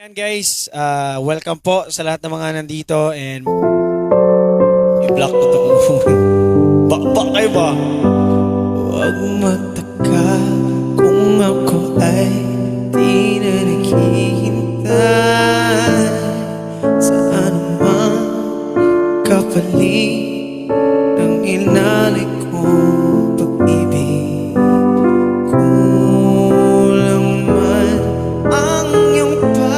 Ayan guys, welcome po sa lahat ng mga nandito and i-block ko ito bakbak kayo ba? Huwag magtaka kung ako ay di na naghihintay sa anumang kapalit ng inalay kong pag-ibig. Kulang man ang iyong patingin,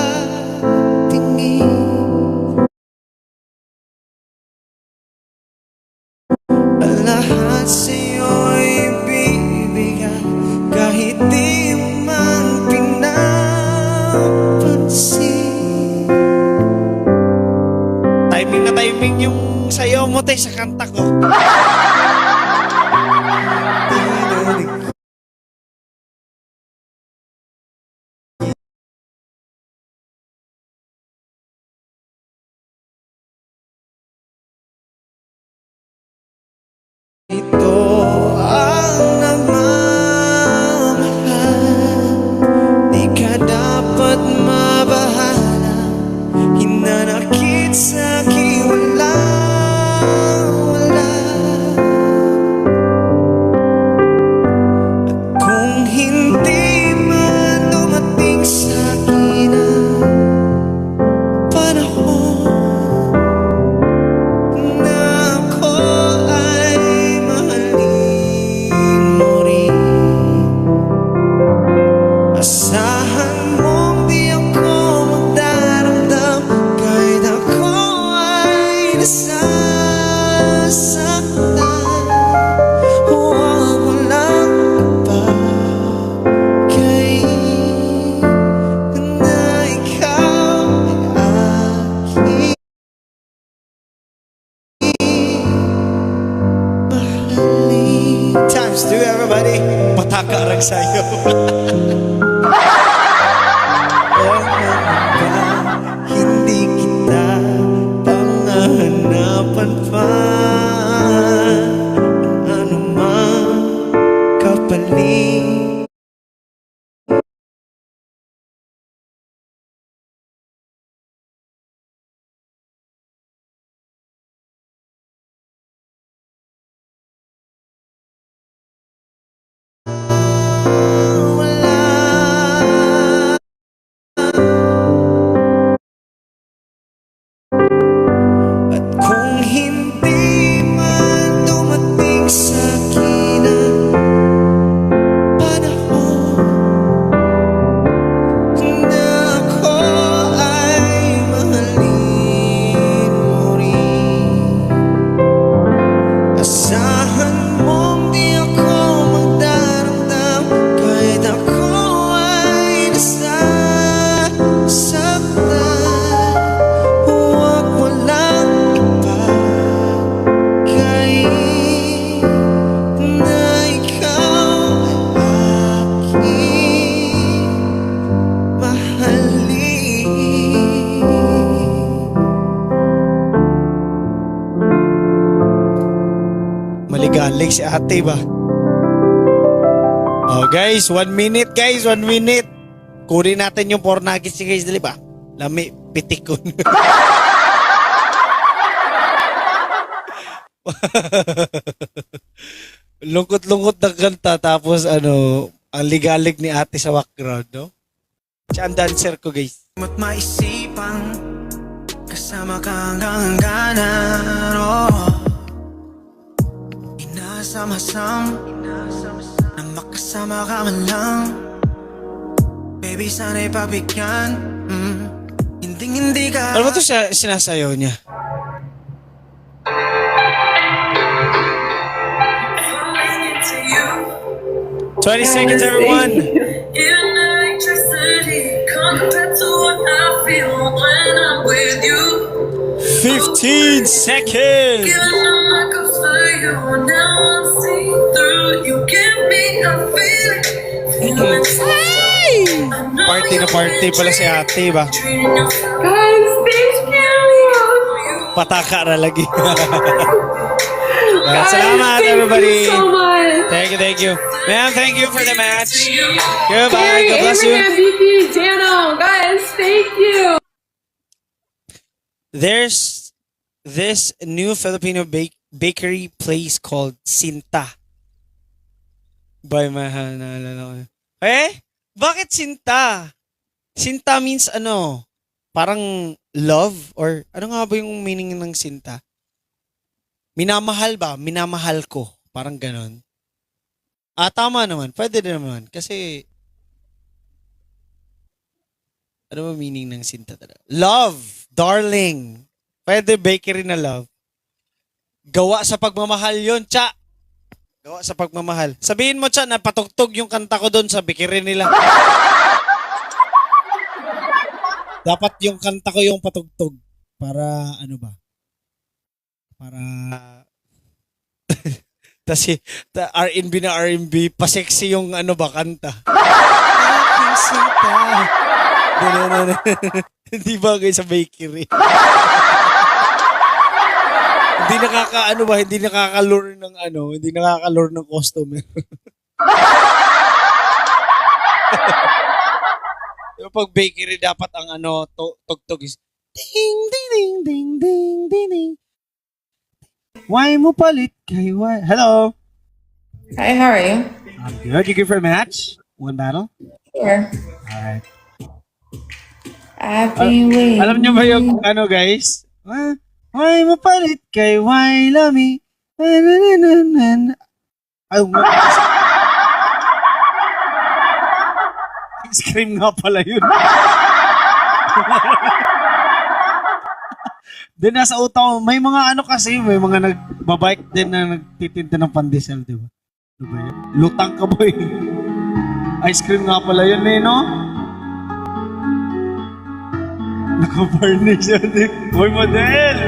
ang lahat sa'yo'y bibigay kahit di mo man pinapansin. Timing na timing yung sayo mo tayo sa kanta ko. Ito ang nagmamahal, di ka dapat mabahala. Hinanakit sa'kin wala. At kung hindi man dumating sa'kin ang panahon na ako ay mahalin mo rin, asahan mong di ako magdaramdam kahit ako ay nasasaktan. Huwag mo lang ipagkain na ikaw ay aking mahalin. Times two, everybody. Patakarag sa'yo. Hindi kita pangahanapan pa ng anumang kapalit. At kung hindi man dumating sa'kin ang panahon na ako ay mahalin mo rin, asahan mong di ako magdaramdam kahit ako ay nasasaktan. Huwag mo lang ipagkain na ikaw ay aking mahalin. Maligalig si ate ba? Oh guys, 1 minute guys, 1 minute. Kunin natin yung 4 nuggets guys, dali ba? Lami, pitikon. Lungkot-lungkot na kanta tapos ang ligalig ni ate sa background, no? Siya ang dancer ko guys. At maisipang kasama ka hanggang hangganan, oh. Inasam-asam na makasama ka man lang. Baby, sana'y pagbigyan. Hindi ka. Ano ba ito siya sinasayaw niya? "20 seconds, everyone." Electricity compared to what I feel when I'm with you. 15 seconds. Giving up my cups for you, now I'm seeing through. You give me a feeling, feeling so strong. I know Party na party pala si ate ba? treating yourself. Guys, thank you. Pataka na lagi. Guys, Salamat thank you everybody. so much. Thank you. Ma'am, thank you for the match. Goodbye. Gary, God bless you. Abraham, VP, Dano, guys, thank you. There's this new Filipino bakery place called Sinta. By Mahana. Eh? Bakit Sinta? Sinta means ano? Parang love? Or ano nga ba yung meaning ng Sinta? Minamahal ba? Minamahal ko. Parang ganon. Tama naman. Pwede din naman. Kasi, ano ba meaning ng Sinta talaga? Love. Darling. Pwede bakery na love. Gawa sa pagmamahal yon, Cha. Gawa sa pagmamahal. Sabihin mo, Cha, na patugtog yung kanta ko doon sa bakery nila. Dapat yung kanta ko yung patugtog. Para, ano ba? Para... Kasi R&B na R&B, pa-sexy yung ano ba, kanta. Aking Sinta. Hindi bagay sa bakery. Hindi nakakaano ba, hindi nakakalure ng ano, hindi nakakalure ng customer. Yung pag bakery dapat ang ano, tugtog is ding ding ding ding ding ding ding. Why mo palit kay why? Hello. Hi, how are you? I'm good. You good for a match? One battle? Sure. Alright. I've been waiting. Alam niyo ba yung ano guys? Why mo palit kay why lami? Ay, scream nga pala yun. Then nasa utak ko, may mga ano kasi, may mga nagbabike din na nagtitinda ng pandesal, di ba? Ano ba yun? Lutang ka boy. Ice cream nga pala yun eh, no? Naka-varnish yun eh. Boy model!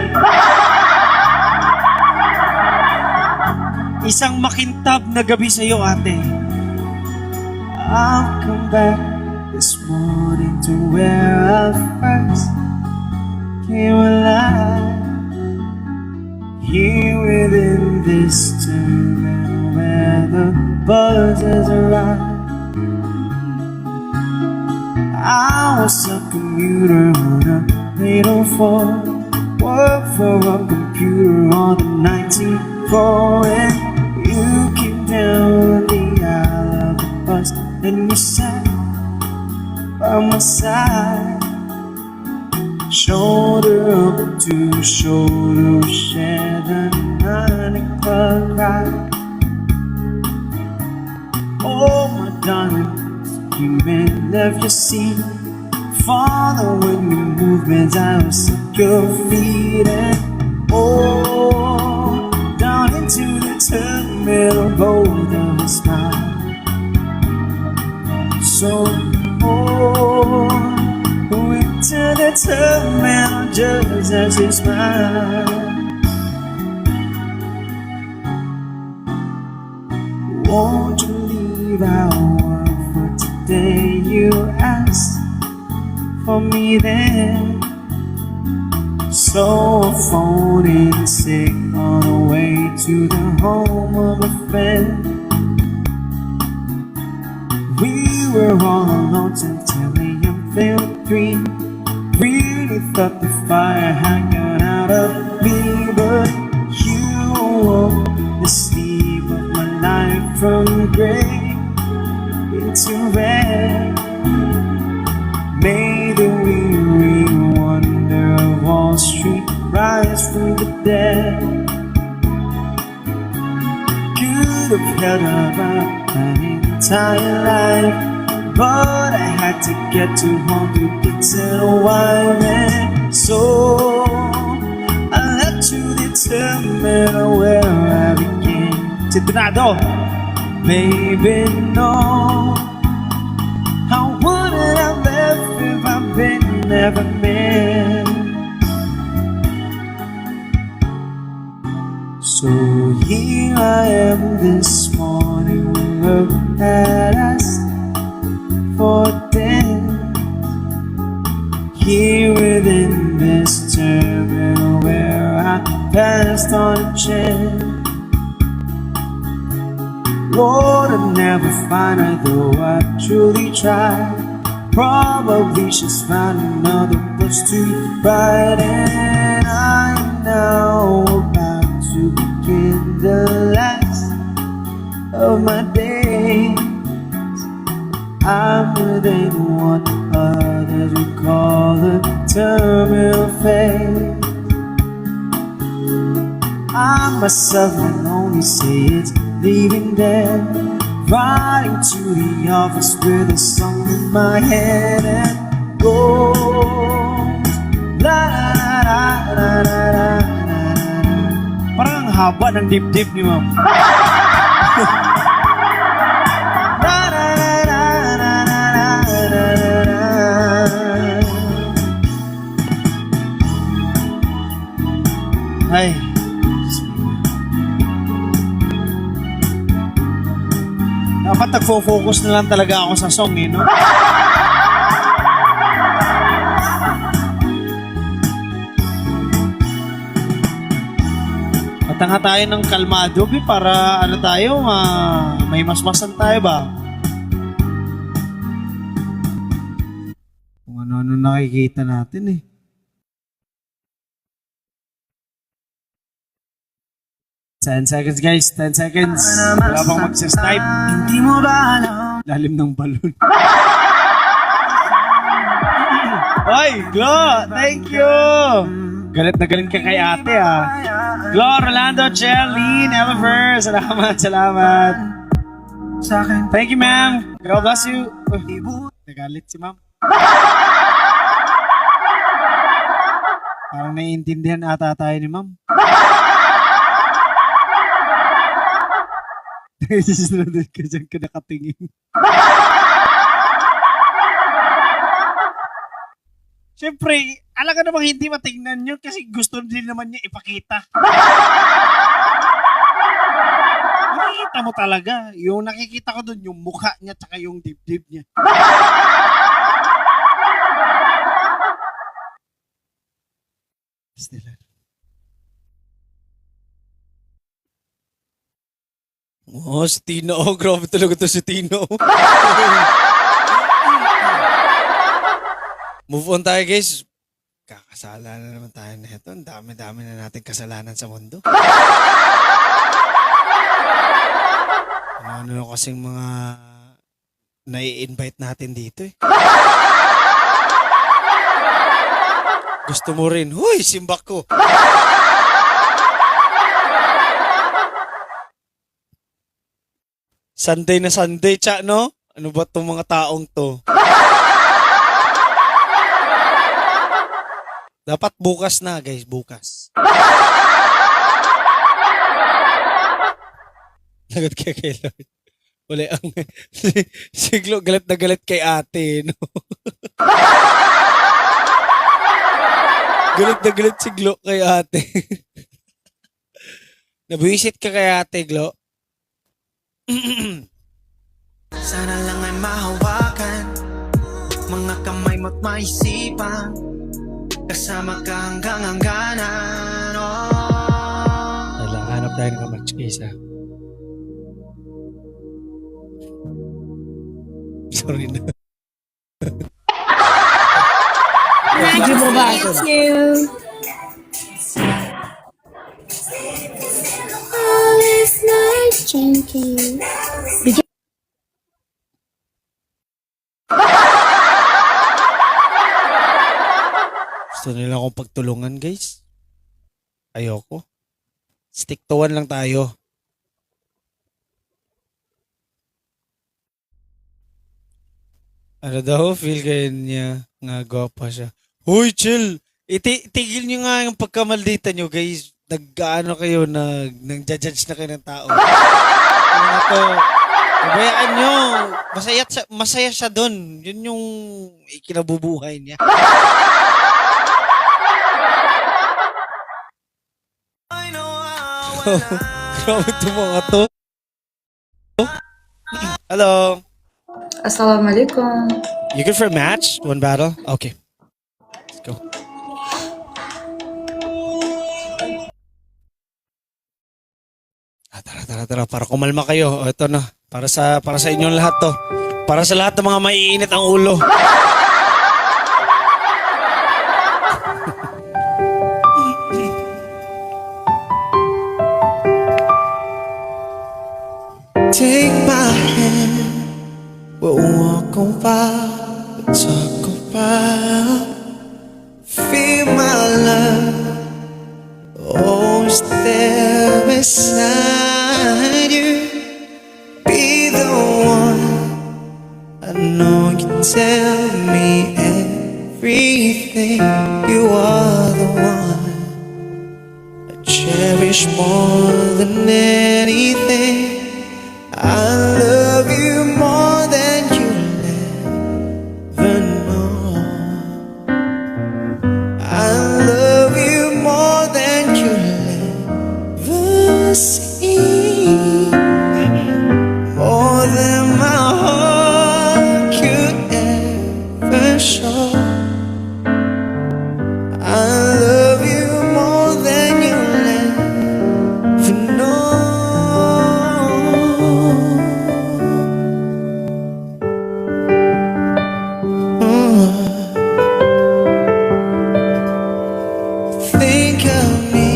Isang makintab na gabi sa'yo, ate. I'll come back this morning to where I first came alive. Here within this terminal where the buzzes arrive. I was a commuter on a 804. Work for a computer on the 1904. And you came down the aisle of the bus and you sat by my side. Shoulder up to shoulder, share the 9 o'clock ride. Oh, my darling, you may left your seat. Following your movements, I was at your feet. And oh, down into the terminal, both of us smile. So, oh, to the terminal just as you smile. Won't you leave our work for today? You asked for me then. So I phoned in sick on the way to the home of a friend. We were all alone until felt free. Really thought the fire had gone out of me, but you awoke the sleep of my life from gray into red. Made the weary wonder of Wall Street rise from the dead. Could have held up an entire life, but I had to get to home to get to the wine. And so I left to the terminal where I began to Donado. Baby, no, how would I have left if I've been never been? So here I am this morning, look at us for death. Here within this terminal where I passed on a chair. Would I never find her though I truly tried. Probably she's found another bus to ride. And I'm now about to begin the last of my days. I'm within what others would call a terminal phase. I myself can only say it's leaving there. Riding to the office with a song in my head and goes la la la la la la la. Parang ang haba ng dip-dip ni ma'am. La la la la la la la la. Ay. Dapat nagfo-focus na lang talaga ako sa song eh, no? Kanta nga tayo ng kalmado, para ano tayo, may masmasan tayo ba? Kung ano-ano nakikita natin eh. Ten seconds guys, 10 seconds. Wala bang magsasnipe? Hindi mo ba alam? Lalim ng balon. Oy, Glo! Thank you! Galit na galit ka kay ate Glo, Rolando, Cheline, Eliver. Salamat. Thank you, ma'am. God bless you. Nagalit si ma'am. Parang naiintindihan ata tayo ni ma'am. Susunod ka dyan ka nakatingin. Siyempre, alam ka namang hindi matingnan nyo kasi gusto din naman niya ipakita. Nakikita mo talaga. Yung nakikita ko doon, yung mukha niya tsaka yung dibdib niya. Still. Oh, si Tino. Oh, grabe talaga to si Tino. Move on tayo, guys. Kakasala na naman tayo na ito. Ang dami-dami na natin kasalanan sa mundo. Ano kasing mga nai-invite natin dito eh. Gusto mo rin, huy, simbak ko. Sunday na Sunday, tsa, no? Ano ba itong mga taong to? Dapat bukas na, guys. Bukas. Lagot kay Lord. Wala ang... si Glo, galit na galit kay ate, no? Galit na galit si Glo kay ate. Nabuisit ka kay ate, Glo. Sana lang ay mahawakan mga kamay mo't maisipan kasama ka hanggang hangganan. Wala, hanap tayo ng kamatch case, Sorry na. Thank you. All is night drinking. Gusto nila akong pagtulungan, guys. Ayoko. Stick to one lang tayo. Ano daw? Feel kayo niya nga gwapa siya. Hoy, chill! Itigil nyo nga yung pagkamaldita nyo, guys. Nag-ano kayo, nang-judge na kayo ng tao. Ano to? Pabayaan nyo. Masaya siya doon. Yun yung ikinabubuhay niya. Grabe ito mga to. Hello. Assalamualaikum. You good for a match? One battle? Okay. Let's go. Tara. Tara, para kumalma kayo. O, ito na. Para sa inyong lahat to. Para sa lahat ng mga maiinit ang ulo. Take my hand, we'll walk a while, we'll talk a while. Feel my love, always there beside you. Be the one, I know you tell me everything. You are the one I cherish more than anything. I love you more than you'll ever know. I love you more than you'll ever see. More than my heart could ever show. I love you more than you'll ever know. Think of me,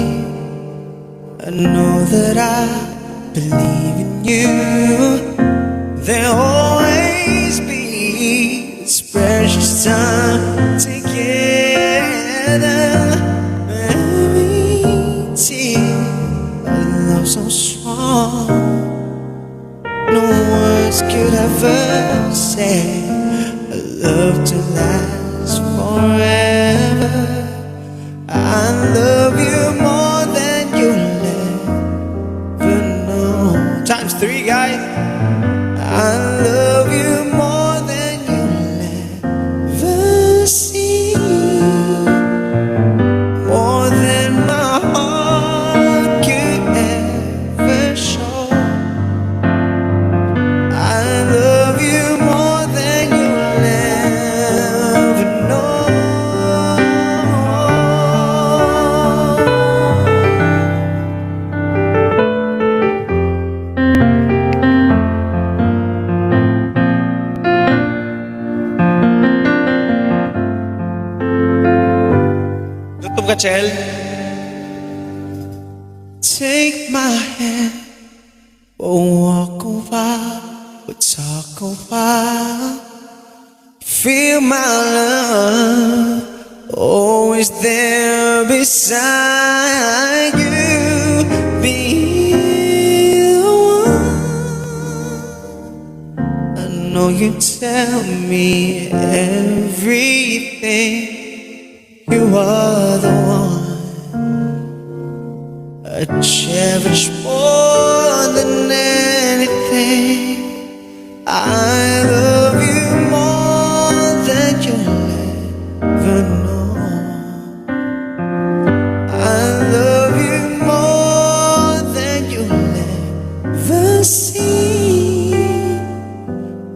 I know that I believe in you. There'll always be this precious time together. Every tear, a love so strong, no words could ever say. A love to last forever. I love you more than you'll ever know. Times 3, guys. I love you more than you'll ever see. More than my heart could ever show. I love you more than you'll ever know. Gutom ka, Chel? Take my hand, we'll walk a while, we'll talk a while. Feel my love, always there beside you. Be the one, I know you tell me everything. You are the one I cherish more than anything. I love you more than you'll ever know. I love you more than you'll ever see.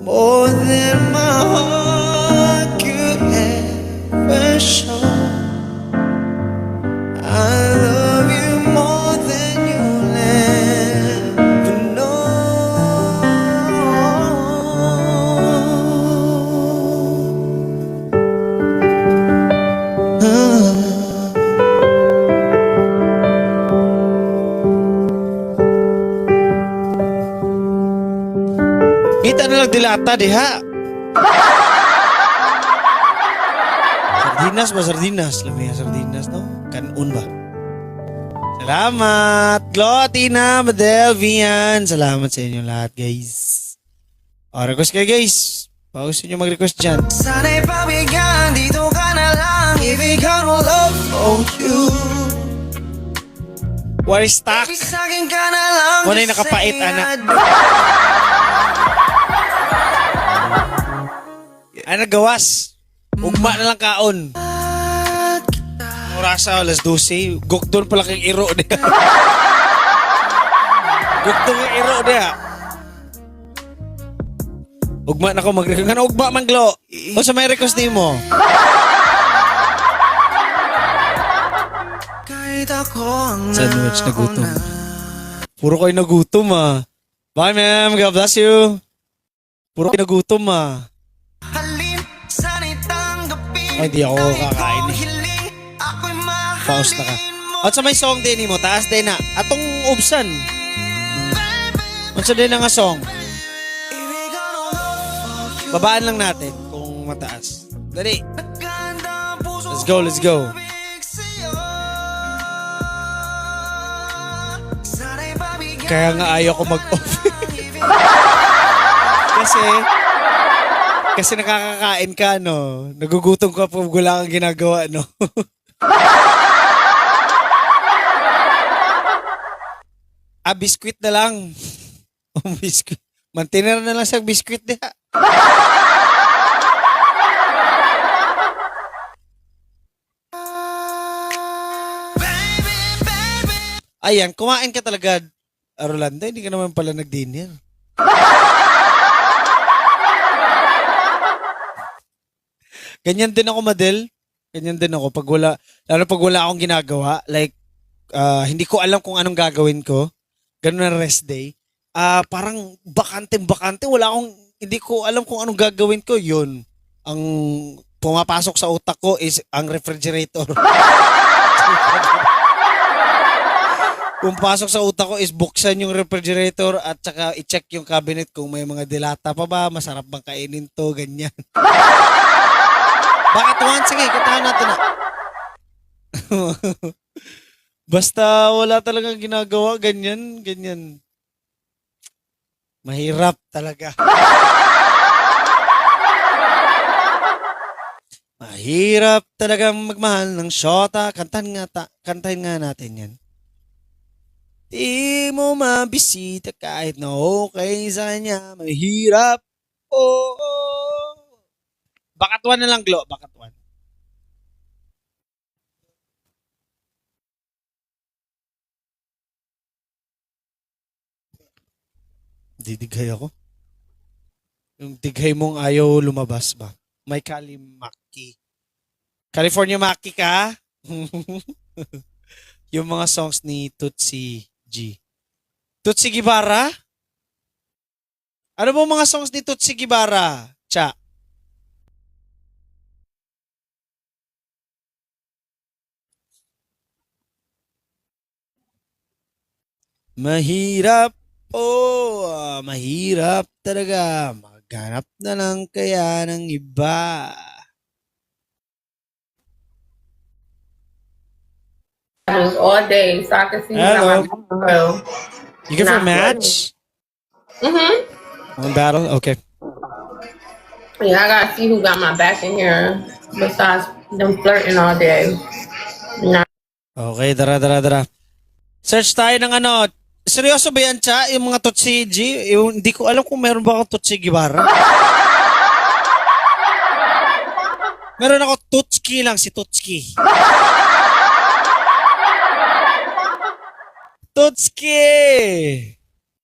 More than my heart could ever show. I love you more than you'll ever know. Kita na lang dilata, diha. Sardinas ba? Sardinas. Lamia sardinas, no? Kanon ba? Salamat! Glo, Tina, Madel, Vian. Salamat sa inyo lahat, guys. O, request kayo, guys. Baka gusto nyo mag-request dyan. Sana'y pagbigyan, dito ka na lang. Ibigay mo love for you. War stock. Sa'kin ka na lang. Wala yung nakapait, anak. Ano gawas? Ugma na lang kaon. Orasa, alas 12. Gukdon pala kang iro niya. Gukdon kang iro niya. Ugma na ko mag-request. Ano ugma man, Glo? O sa may request ni mo? Kahit ako ang Sandwich na gutom. Puro kayo nagutom ah. Bye ma'am, God bless you. Puro kayo nagutom ah. Halin, sana'y tanggapin. Ay, di ako kakain eh. Hiling, ako'y mahalin Paus na ka. At sa may song din mo, taas din na. Atong ubsan. At sa din na nga song. Babaan lang natin kung mataas. Dali. Let's go, let's go. Kaya nga ayaw ko mag-off. kasi nakakakain ka, no? Nagugutom ka pag wala kang ginagawa, no? Biskuit na lang. Biskuit. Mantinera na lang sa biskuit diha. Ayan, kumain ka talaga, Rolando. Hindi ka naman pala nag-dinner. Ganyan din ako, Madel. Ganyan din ako. Lalo pag wala akong ginagawa, like, hindi ko alam kung anong gagawin ko. Ganun na rest day. Parang bakante. Hindi ko alam kung anong gagawin ko. Yun. Ang pumapasok sa utak ko is ang refrigerator. Pumapasok sa utak ko is buksan yung refrigerator at saka i-check yung cabinet kung may mga dilata pa ba, masarap bang kainin to, ganyan. Bakit one? Sige, katahan natin na. Basta wala talagang ginagawa, ganyan. Mahirap talaga. Mahirap talagang magmahal ng syota. Kantahin nga natin yan. Di mo mabisita kahit na okay sa kanya. Mahirap. Oh. Bakatuan na lang, Glo. Bakatuan. Didighay ako. Yung dighay mong ayaw lumabas ba? May kalimaki. California Maki ka? Yung mga songs ni Tootsie G. Tootsie Gibara? Ano ba mga songs ni Tootsie Gibara? Cha. Mahirap mahirap talaga. Maghanap na lang kaya ng iba. All day, so I can see Hello. how my battle. You give her a match? One battle? Okay. Yeah, I gotta see who got my back in here. Besides them flirting all day. Nah. Okay, dara. Search tayo ng ano. Seryoso ba yan, Cha? Yung mga Tootsie G? Hindi ko alam kung meron ba akong Tootsie Gibara. Meron ako Tootski lang, si Tootski. Tootski!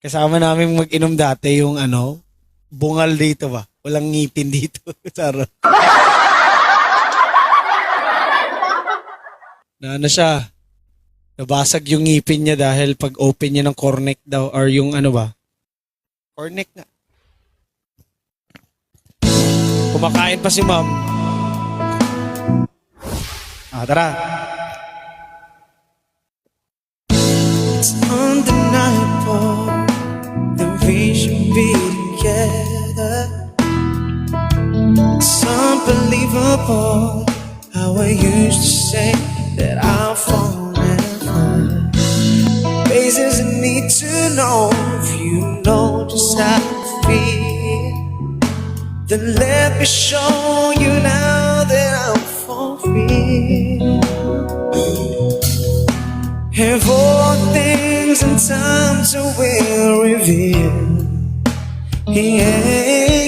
Kasama namin mag-inom dati yung ano, bungal dito ba? Walang ngipin dito. Sarap. Na ano siya? Nabasag yung ngipin niya dahil pag open niya ng cornect daw or yung ano ba? Cornect nga. Kumakain pa si ma'am. Tara. It's undeniable that we should be together. It's unbelievable how I used to say that I'll fall never. Faces I need to know if you know just how I feel. Then let me show you now that I'm for real. And all things and times will reveal. Yeah.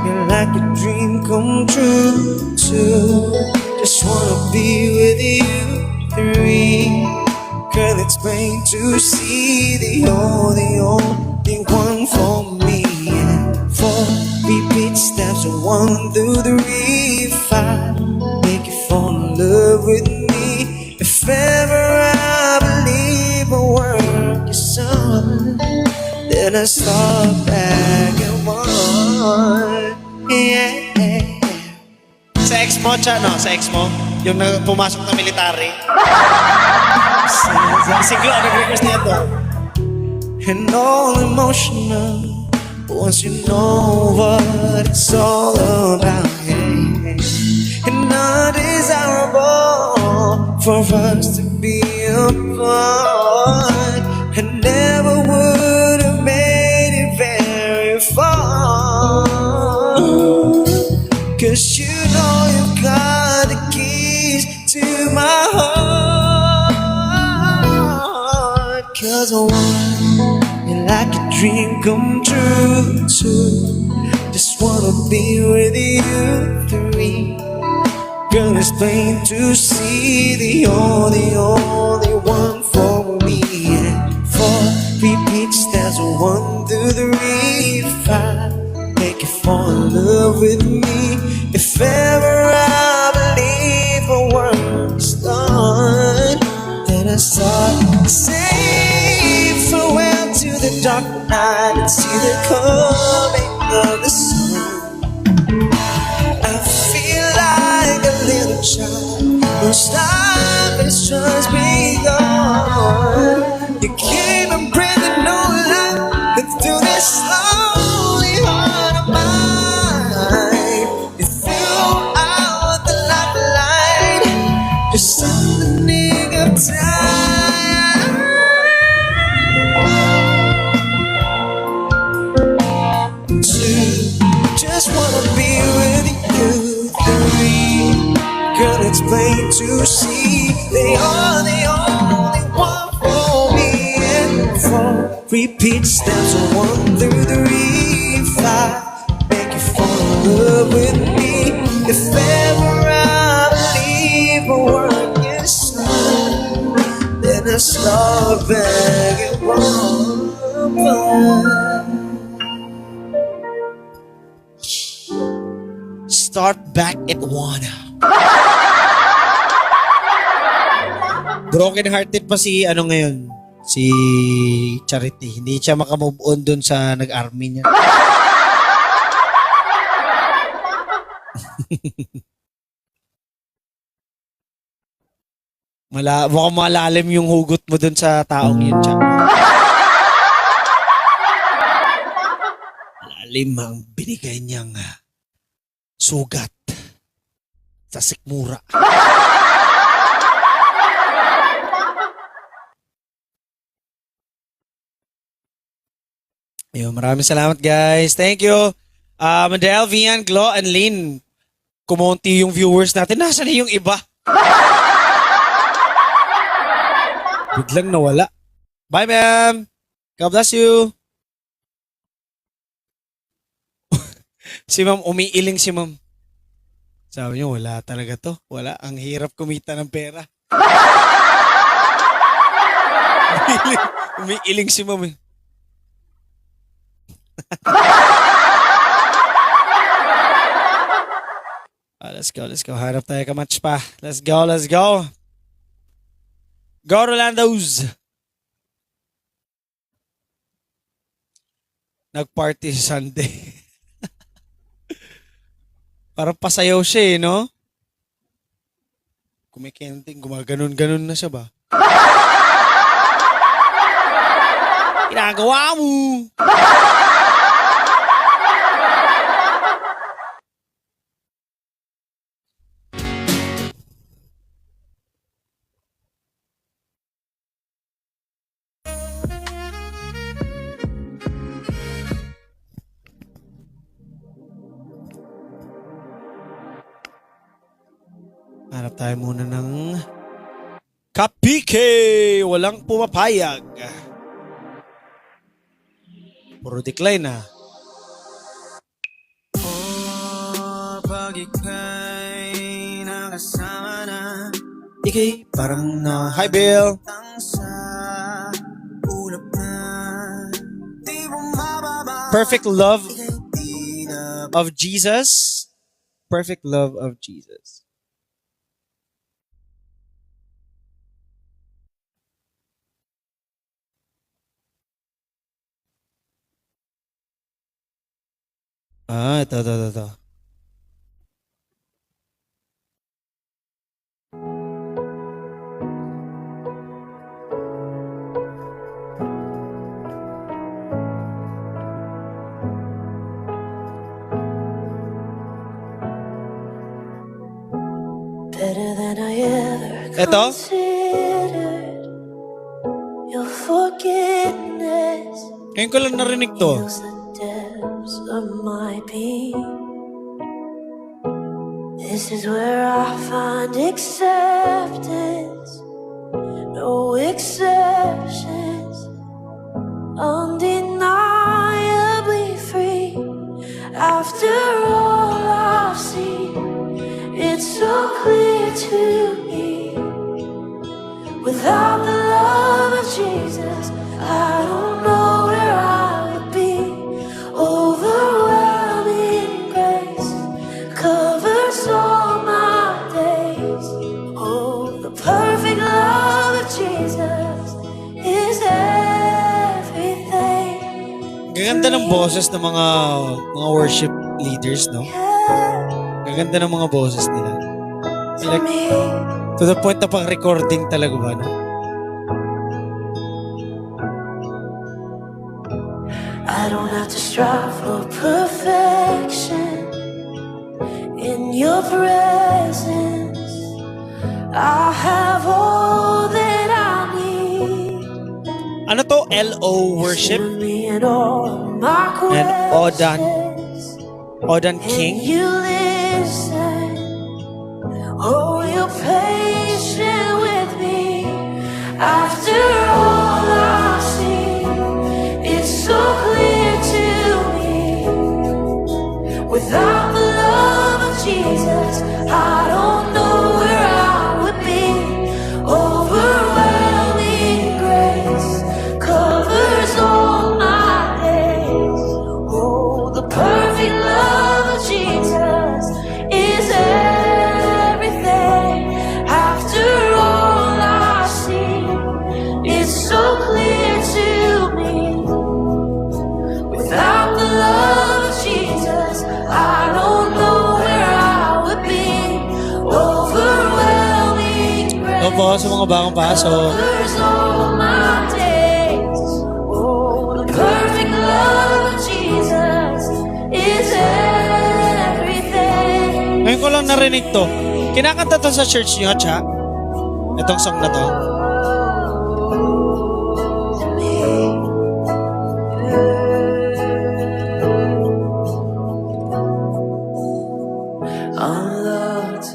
You're like a dream come true too. Just wanna be with you. 3. Girl, it's plain to see that you're the only one for me. And 4 repeat steps, 1 through 3, 5. Make you fall in love with me. If ever I believe a Then I start back at one. Yeah. Sa ex mo, no? Sa ex mo? Yung pumasok na military. Si Glo, nag-request niya to. And all emotional once you know what it's all about. And undesirable for us to be apart. I never would have made it very far. 'Cause you know you've got the keys to my heart. 'Cause I want you like a dream come true too. Just wanna be with you three. Girl, it's plain to see the only one for me. And 4 repeat steps, 1, 2, 3, 5. Make you fall in love with me. If ever I believe a word is done, then I start to say farewell to the dark night and see the coming of the sun. I feel like a little child whose life has just begun. You keep on breathing no life into this lonely heart of mine. You threw out the lifeline just in the nick of time. Two, just wanna be with you. 3, girl, it's plain to see they are the only one for me. And 4, repeat steps, 1 through 3, 5. Make you fall in love with me. If ever I believe a word is said, then I start back at one. Start back at 1. Broken hearted pa si ano ngayon, si Charity. Hindi siya makamove on dun sa nag-army niya. Mukhang malalim yung hugot mo dun sa taong yun, Chang. Malalim ang binigay niyang sugat sa sikmura. Ayun, maraming salamat guys. Thank you. Madel, Vian, Glo, and Lynn. Kumonti yung viewers natin. Nasaan na yung iba? Biglang nawala. Bye, ma'am. God bless you. Si ma'am, umiiling si ma'am. Sabi niyo, wala talaga to. Wala. Ang hirap kumita ng pera. Umiiling si ma'am eh. Let's go. Harap tayo ka-match pa. Let's go. Go, Rolandos! Nag-party sa Sunday. Parang pasayaw siya eh, no? Kumikenting, gumaganon-ganon na siya ba? Ginagawa mo! Hanap tayo muna ng Kapike! Walang pumapayag. Puro decline na. Pag ika'y nakasama na, Ikay, parang na... Hi, Bill! sa ulap na, di bumababa. Perfect love Di na of Jesus. Perfect love of Jesus. Ito. Better than I ever Ito? considered. Your forgiveness Ngayon ko lang narinig to. heals the depths of my being. This is where I find acceptance, no exceptions, undeniably free. After all I've seen, it's so clear to me. Without the love of Jesus, I don't know where I would be. Overwhelming grace covers all my days. Oh, the perfect love of Jesus is everything. Gaganda ng boses ng mga worship leaders, no? Gaganda ng mga boses nila. Like, to the point na pang recording talaga ba, no? I don't have to strive for perfection. In your presence, I have all that I need. Ano to? L.O. Worship? Me and all my And questions. Odan And King? you listen. Oh, you're patient with me. After all I've seen, it's so clear to me. Without the love of Jesus, I don't know where I would be. Overwhelming grace covers all my days. Oh, the perfect love of Jesus is everything. After all I've seen, it's so clear to me. Without the love of Jesus, I don't know where I would be. Overwhelming grace Opo, sa mga bagong pasok. covers all my days. Oh, the perfect love of Jesus is everything. Ngayon ko lang narinig to. Kinakanta to sa church niyo, Cha? Itong song na to. To me. I'm loved,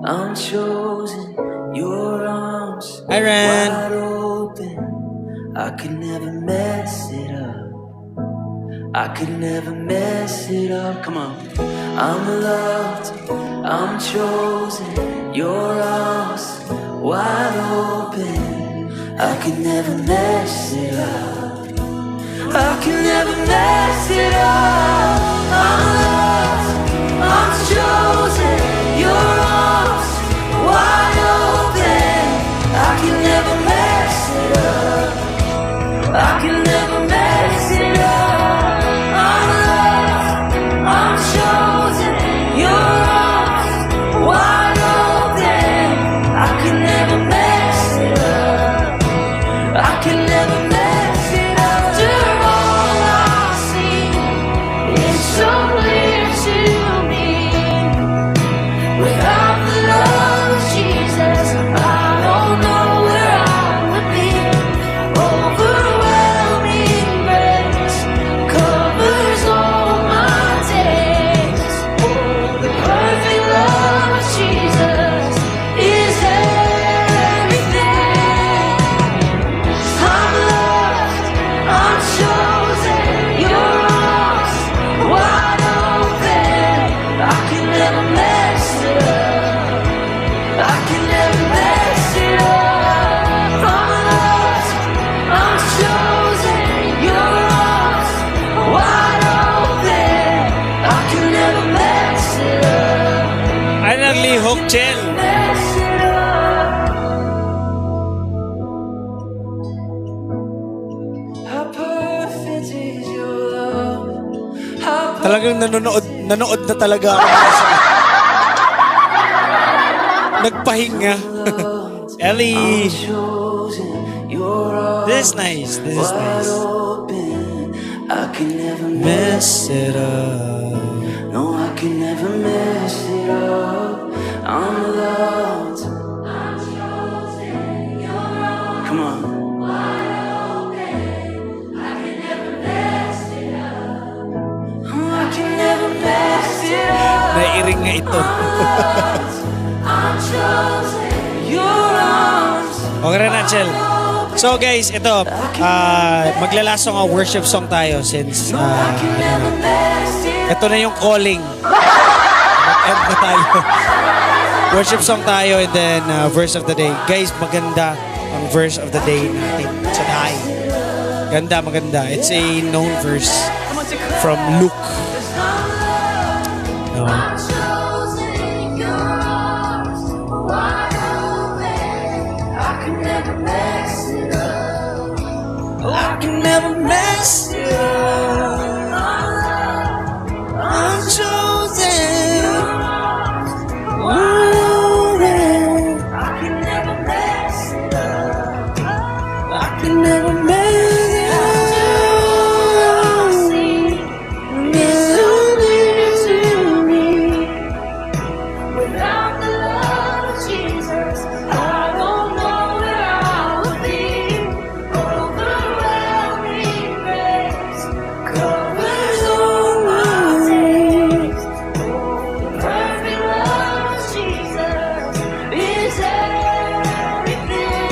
I'm chosen, your arms Hi, Ren. wide open. I could never mess it up. I could never mess it up. Come on. I'm loved, I'm chosen, your arms wide open. I could never mess it up. I could never mess it up. I'm loved, I'm chosen, your arms wide open. I can never mess it up. I can never mess it up. I'm loved, I'm chosen, your arms wide open. I can never mess it up. I can never mess it up. After all I've seen, it's Talagang nanonood na talaga ako. Nagpahinga. Ellie. Chosen, you're all This is nice. This is nice. open. I can never Mess it up. No, I can never mess it up. I'm loved. Come on. Oh, I can never mess it up. Naiiring nga ito. I'm chosen. Your arms. Okay na, Chel. So guys, ito, maglalasong ang worship song tayo since ito na yung calling. Mag-end na tayo. Worship song tayo and then verse of the day. Guys, maganda ang verse of the day natin today. Ganda, maganda. It's a known verse from Luke. No. I can never mess it up. I'm chosen. I can never mess it up. I can never mess it up. Without the love of Jesus, I don't know where I would be. Overwhelming grace covers all my sins. The perfect love of Jesus is everything.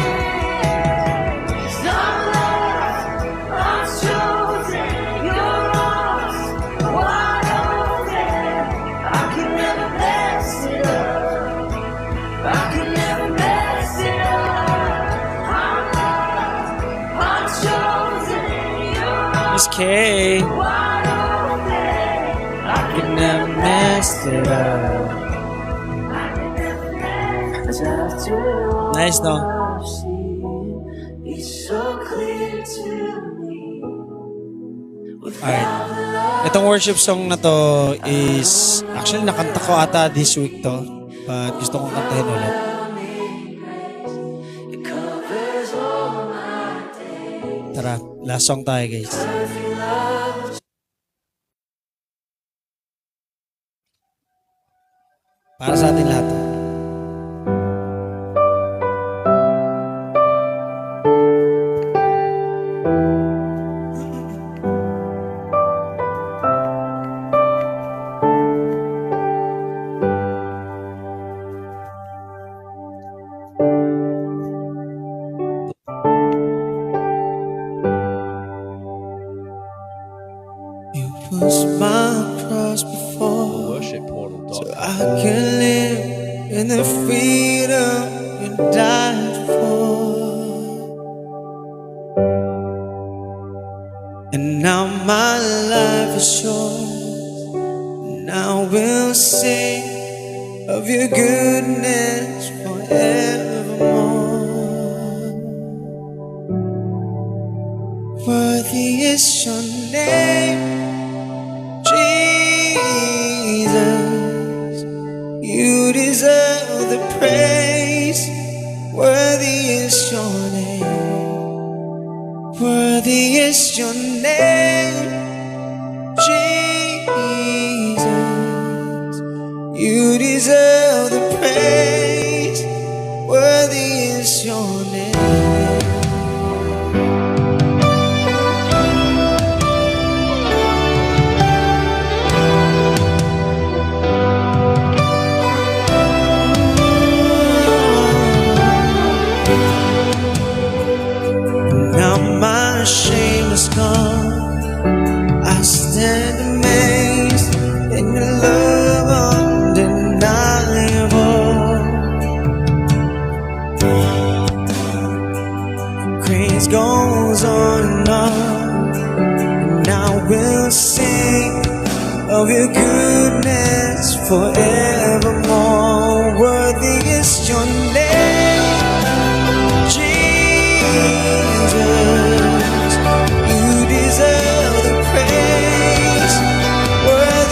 'Cause I'm loved, I'm chosen, you're lost, wide open. I can never mess it up. I can never mess it up. I'm loved, I'm chosen, you're Miss K. wide open. I You never messed it up. Nice, no? It's so clear to me. Alright. Itong worship song na to is, actually nakanta ko ata this week to. But gusto kong kantahin ulit. It covers all my days. Tara, last song tayo guys. Para sa atin lahat. You was my cross before, so I can live in the freedom you died for. And now my life is yours. Now we'll sing of your goodness forevermore. Worthy is your name, Jesus. You deserve the praise. Worthy is your name. Worthy is your name, Jesus. You deserve the praise. Worthy is your name. Now my shame is gone. I stand amazed in your love undeniable. Grace goes on and on. Now we'll sing of your goodness forevermore. Worthy is your name, Jesus. You deserve the praise. Worthy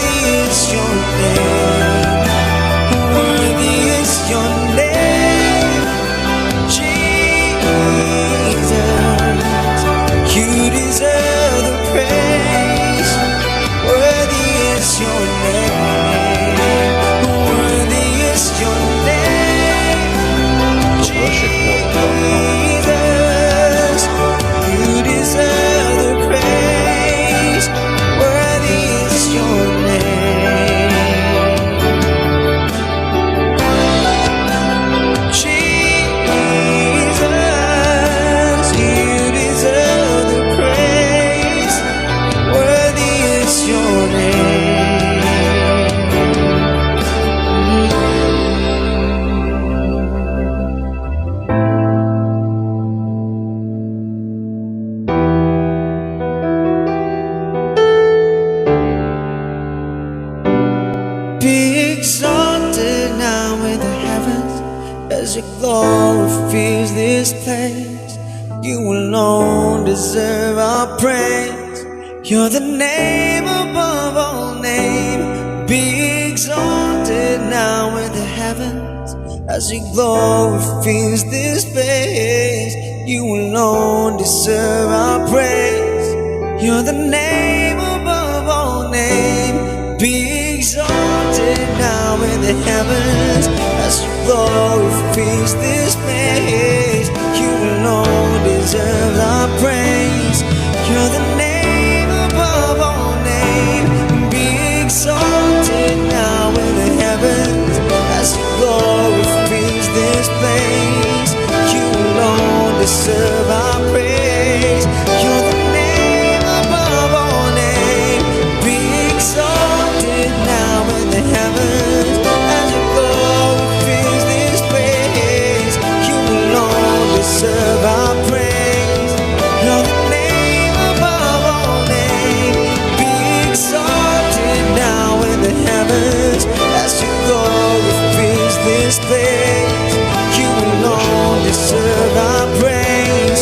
as your glory fills this place. You alone deserve our praise. You're the name above all name. Be exalted now in the heavens as your glory fills this place. You alone deserve our praise. You're the name above all name. Be exalted now in the heavens as your glory fills this place. You alone deserve our praise. You're the name above all name. Be exalted now in the heavens as your glory fills this place. You alone deserve our praise. You're the name above all name. Be exalted now in the heavens as your glory fills this place. You alone deserve our praise. You're the name above all name. Be exalted now in the heavens as your glory fills this place. You alone deserve our praise.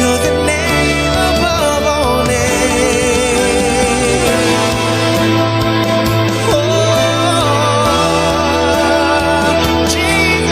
You're the name above all names. Oh, Jesus.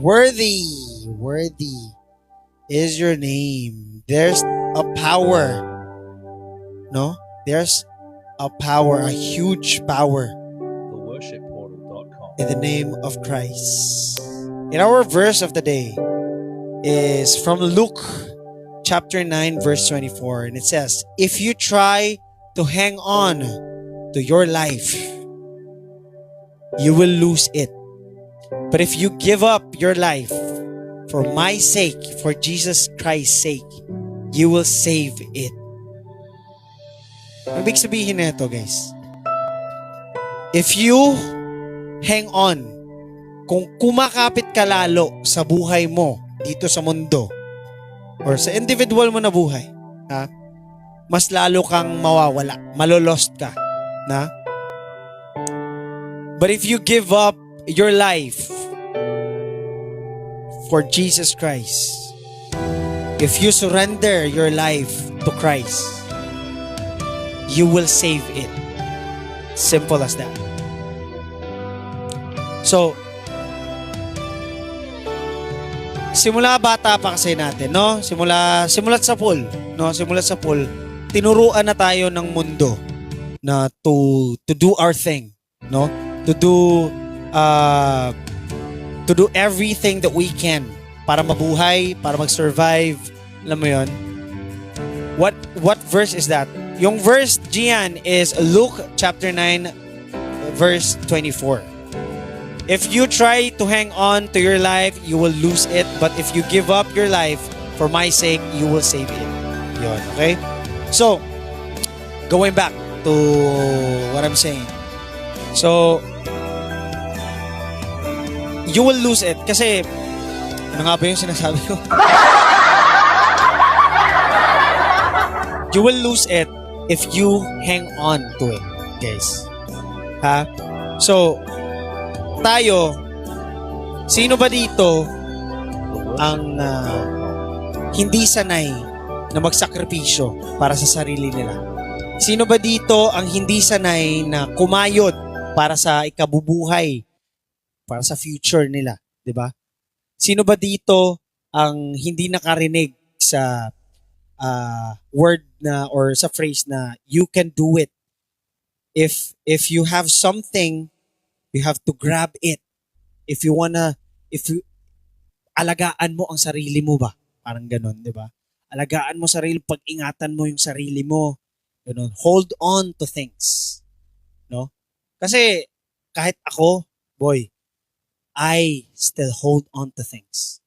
Worthy is your name. There's a power, no? There's a power, a huge power theworshipportal.com. in the name of Christ. And our verse of the day is from Luke chapter 9 verse 24, and it says, if you try to hang on to your life, you will lose it. But if you give up your life for my sake, for Jesus Christ's sake, you will save it. Ang ibig sabihin na ito, guys, if you hang on, kung kumakapit ka lalo sa buhay mo dito sa mundo or sa individual mo na buhay, ha, mas lalo kang mawawala, malolost ka, na? But if you give up your life for Jesus Christ, if you surrender your life to Christ, you will save it. Simple as that. So, simula bata pa kasi natin, no? Simulat sa pool, no? Simulat sa pool, tinuruan na tayo ng mundo na to do our thing, no? To do everything that we can para mabuhay, para mag-survive. Alam mo yun? What verse is that? Yung verse, Gian, is Luke chapter 9 verse 24. If you try to hang on to your life, you will lose it. But if you give up your life for my sake, you will save it. Yun, okay? So, going back to what I'm saying. So, you will lose it kasi ano nga ba yung sinasabi ko? You will lose it if you hang on to it, guys. Ha? So, tayo, sino ba dito ang hindi sanay na magsakripisyo para sa sarili nila? Sino ba dito ang hindi sanay na kumayod para sa ikabubuhay, para sa future nila, 'di ba? Sino ba dito ang hindi nakarinig sa word na or sa phrase na you can do it? If you have something, you have to grab it. If you alagaan mo ang sarili mo ba? Parang ganun, 'di ba? Alagaan mo sarili, pag-ingatan mo yung sarili mo. Ganun. Hold on to things. No? Kasi kahit ako, boy, I still hold on to things.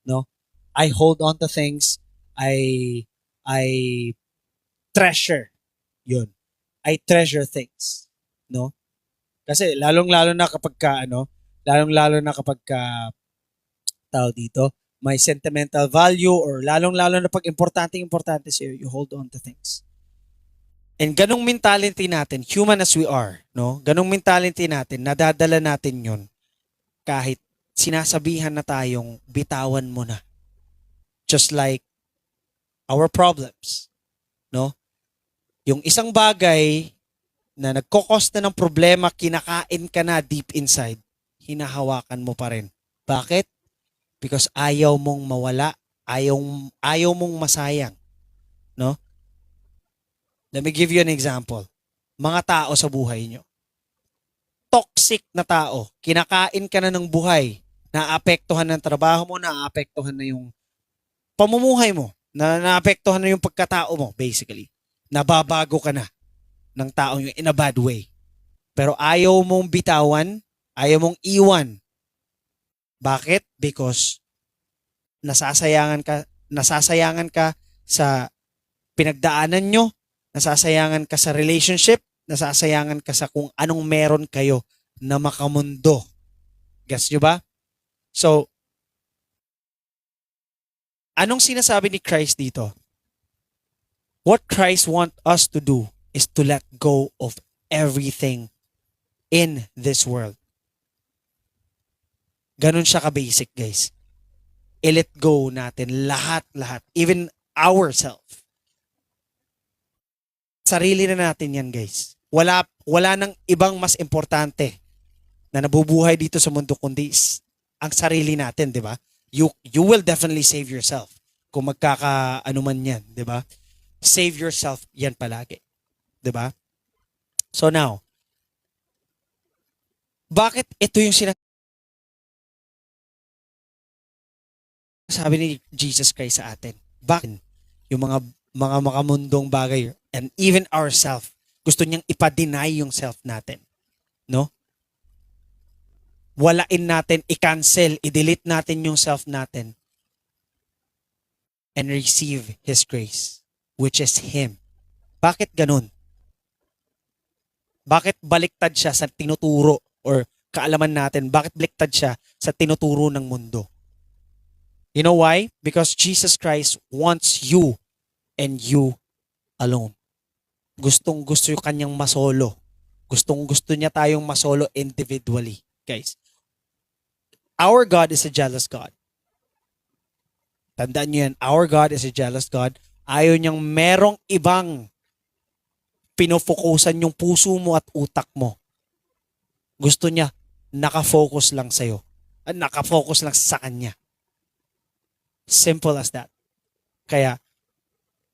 No? I hold on to things. I treasure. Yun. I treasure things. No? Kasi lalong-lalo na kapag tao dito, may sentimental value or lalong-lalo na pag importante sa'yo, you hold on to things. And ganong mentality natin, human as we are, no? Ganong mentality natin, nadadala natin yun kahit sinasabihan na tayong bitawan mo na. Just like our problems, no? Yung isang bagay na nagkokos na ng problema, kinakain ka na deep inside, hinahawakan mo pa rin. Bakit? Because ayaw mong mawala, ayaw mong masayang, no? Let me give you an example. Mga tao sa buhay nyo. Toxic na tao. Kinakain ka na ng buhay. Naapektuhan ng trabaho mo, naapektuhan na yung pamumuhay mo. Naapektuhan na yung pagkatao mo, basically. Nababago ka na ng tao yung in a bad way. Pero ayaw mong bitawan, ayaw mong iwan. Bakit? Because nasasayangan ka sa pinagdaanan nyo, nasasayangan ka sa relationship, nasasayangan ka sa kung anong meron kayo na makamundo. Gets nyo ba? So, anong sinasabi ni Christ dito? What Christ want us to do is to let go of everything in this world. Ganun siya ka-basic, guys. I-let go natin lahat. Even ourselves. Sarili na natin yan, guys. Wala nang ibang mas importante na nabubuhay dito sa mundo kundi ang sarili natin, di ba? You will definitely save yourself kung magkakaano man yan, di ba? Save yourself yan palagi. Di ba? So now, bakit ito yung sabi ni Jesus Christ sa atin? Bakit yung mga makamundong bagay and even ourself, gusto niyang ipa-deny yung self natin? No? Walain natin, i-cancel, i-delete natin yung self natin and receive His grace, which is Him. Bakit ganun? Bakit baliktad siya sa tinuturo or kaalaman natin? Bakit baliktad siya sa tinuturo ng mundo? You know why? Because Jesus Christ wants you and you alone. Gustong-gusto yung kanyang masolo. Gustong-gusto niya tayong masolo individually. Guys, our God is a jealous God. Tandaan niyo yan, our God is a jealous God. Ayaw niyang merong ibang pinofokusan yung puso mo at utak mo. Gusto niya, nakafocus lang sa'yo. Nakafocus lang sa kanya. Simple as that. Kaya,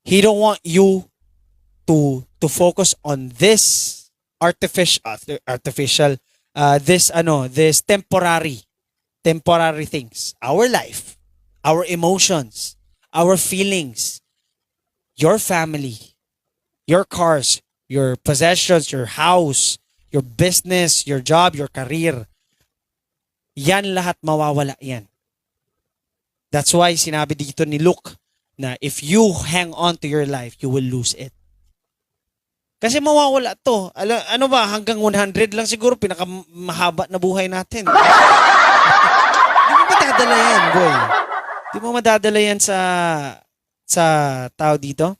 He don't want you to focus on this this temporary things. Our life, our emotions, our feelings, your family, your cars, your possessions, your house, your business, your job, your career. Yan lahat mawawala yan. That's why sinabi dito ni Luke na if you hang on to your life, you will lose it. Kasi mawawala to. Ano ba, hanggang 100 lang siguro, pinakamahaba na buhay natin. Di mo madadala yan, boy. Di mo madadala yan sa tao dito.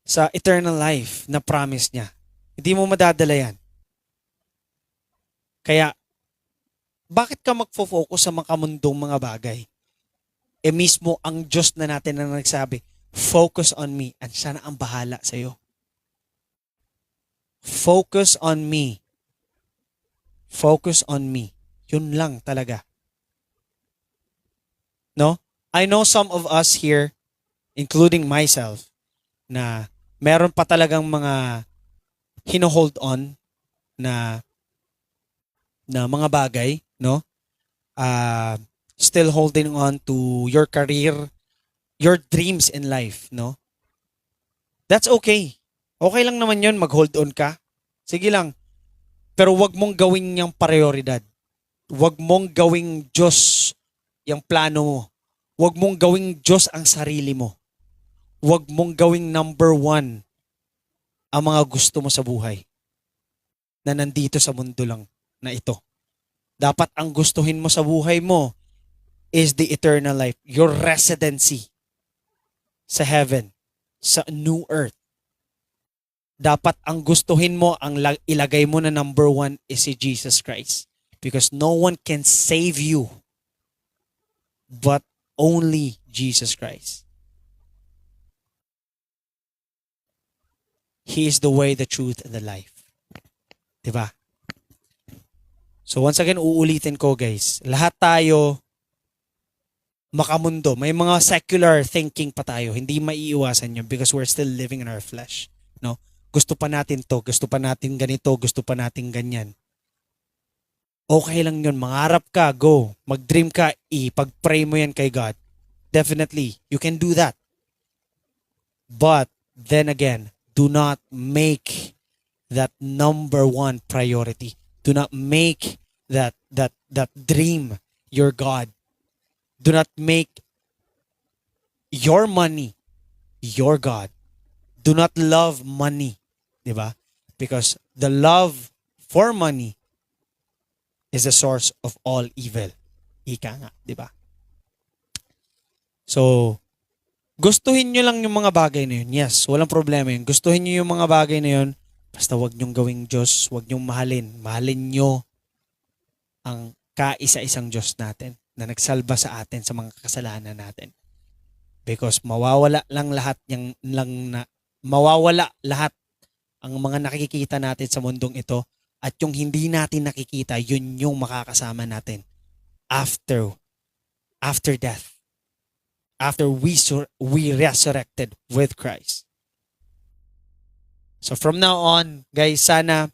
sa eternal life na promise niya. Hindi mo madadala yan. Kaya, bakit ka magfo-focus sa mga kamundong mga bagay? E mismo ang Diyos na natin na nagsabi, focus on me at siya na ang bahala sa'yo. Focus on me. Focus on me. Yun lang talaga. No? I know some of us here, including myself, na meron pa talagang mga hino-hold on na mga bagay, no? Still holding on to your career, your dreams in life, no? That's okay. Okay lang naman yun, mag-hold on ka. Sige lang. Pero wag mong gawing yung prioridad. Wag mong gawing Diyos yung plano mo. Wag mong gawing Diyos ang sarili mo. Wag mong gawing number one ang mga gusto mo sa buhay na nandito sa mundo lang na ito. Dapat ang gustuhin mo sa buhay mo is the eternal life, your residency sa heaven, sa new earth. Dapat ang gustuhin mo, ang ilagay mo na number one is si Jesus Christ. Because no one can save you but only Jesus Christ. He is the way, the truth, and the life. Diba? So once again, uulitin ko guys, lahat tayo makamundo. May mga secular thinking pa tayo. Hindi maiiwasan yun because we're still living in our flesh. No? Gusto pa natin to, gusto pa natin ganito, gusto pa natin ganyan. Okay lang yun. Mangarap ka, go. Mag-dream ka, ipag-pray mo yan kay God. Definitely, you can do that. But, then again, do not make that number one priority. Do not make that dream your God. Do not make your money your God. Do not love money. Diba? Because the love for money is the source of all evil. Ika nga, diba? So, gustuhin nyo lang yung mga bagay na yun. Yes, walang problema yun. Gustuhin nyo yung mga bagay na yun. Basta wag nyong gawing Diyos, wag nyong mahalin. Mahalin nyo ang kaisa-isang Diyos natin na nagsalba sa atin sa mga kasalanan natin. Because mawawala lahat ang mga nakikita natin sa mundong ito at yung hindi natin nakikita, yun yung makakasama natin after death. After we resurrected with Christ. So from now on, guys, sana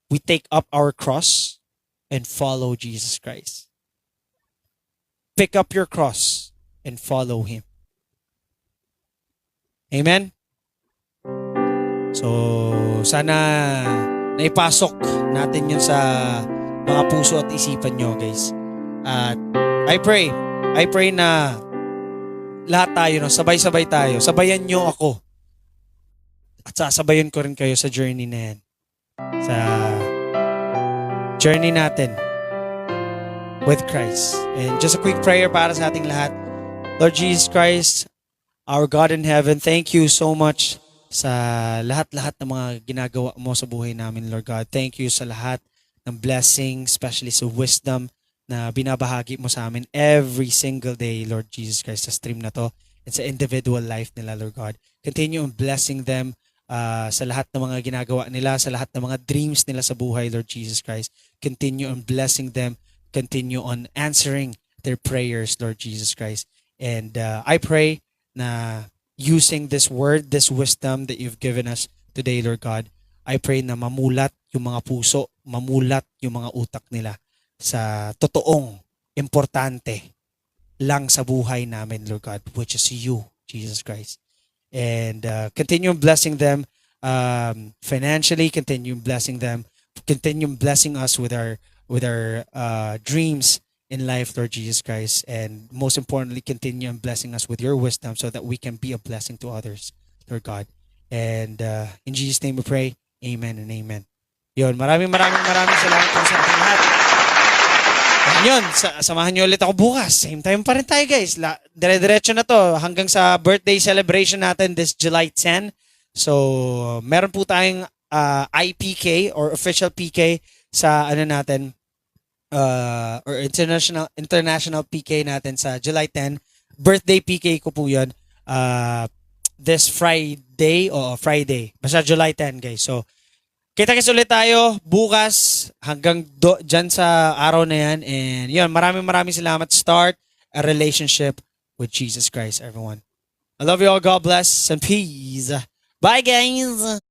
we take up our cross and follow Jesus Christ. Pick up your cross and follow Him. Amen? So, sana naipasok natin yun sa mga puso at isipan nyo, guys. At I pray na lahat tayo, no, sabay-sabay tayo. Sabayan nyo ako. At sasabayan ko rin kayo sa journey na yan. Sa journey natin with Christ. And just a quick prayer para sa ating lahat. Lord Jesus Christ, our God in heaven, thank you so much sa lahat-lahat ng mga ginagawa mo sa buhay namin, Lord God. Thank you sa lahat ng blessing, especially sa wisdom na binabahagi mo sa amin every single day, Lord Jesus Christ, sa stream na to and sa individual life nila, Lord God. Continue on blessing them sa lahat ng mga ginagawa nila, sa lahat ng mga dreams nila sa buhay, Lord Jesus Christ. Continue on blessing them. Continue on answering their prayers, Lord Jesus Christ. And I pray na using this word, this wisdom that you've given us today, Lord God, I pray na mamulat yung mga puso, mamulat yung mga utak nila sa totoong importante lang sa buhay namin, Lord God, which is you, Jesus Christ. And continue blessing them financially, continue blessing them, continue blessing us with our dreams in life, Lord Jesus Christ, and most importantly, continue blessing us with your wisdom so that we can be a blessing to others, Lord God. And in Jesus' name we pray, amen and amen. Yun, maraming salamat po sa ating lahat. Yun, samahan niyo ulit ako bukas. Same time pa rin tayo, guys. Dire-diretso na to hanggang sa birthday celebration natin this July 10. So, meron po tayong IPK or official PK sa ano natin or international PK natin sa July 10. Birthday PK ko po 'yon. This Friday o Friday. Basta July 10, guys. So, kita-kits ulit tayo bukas hanggang dyan sa araw na yan. And yun, maraming salamat. Start a relationship with Jesus Christ, everyone. I love you all. God bless and peace. Bye, guys.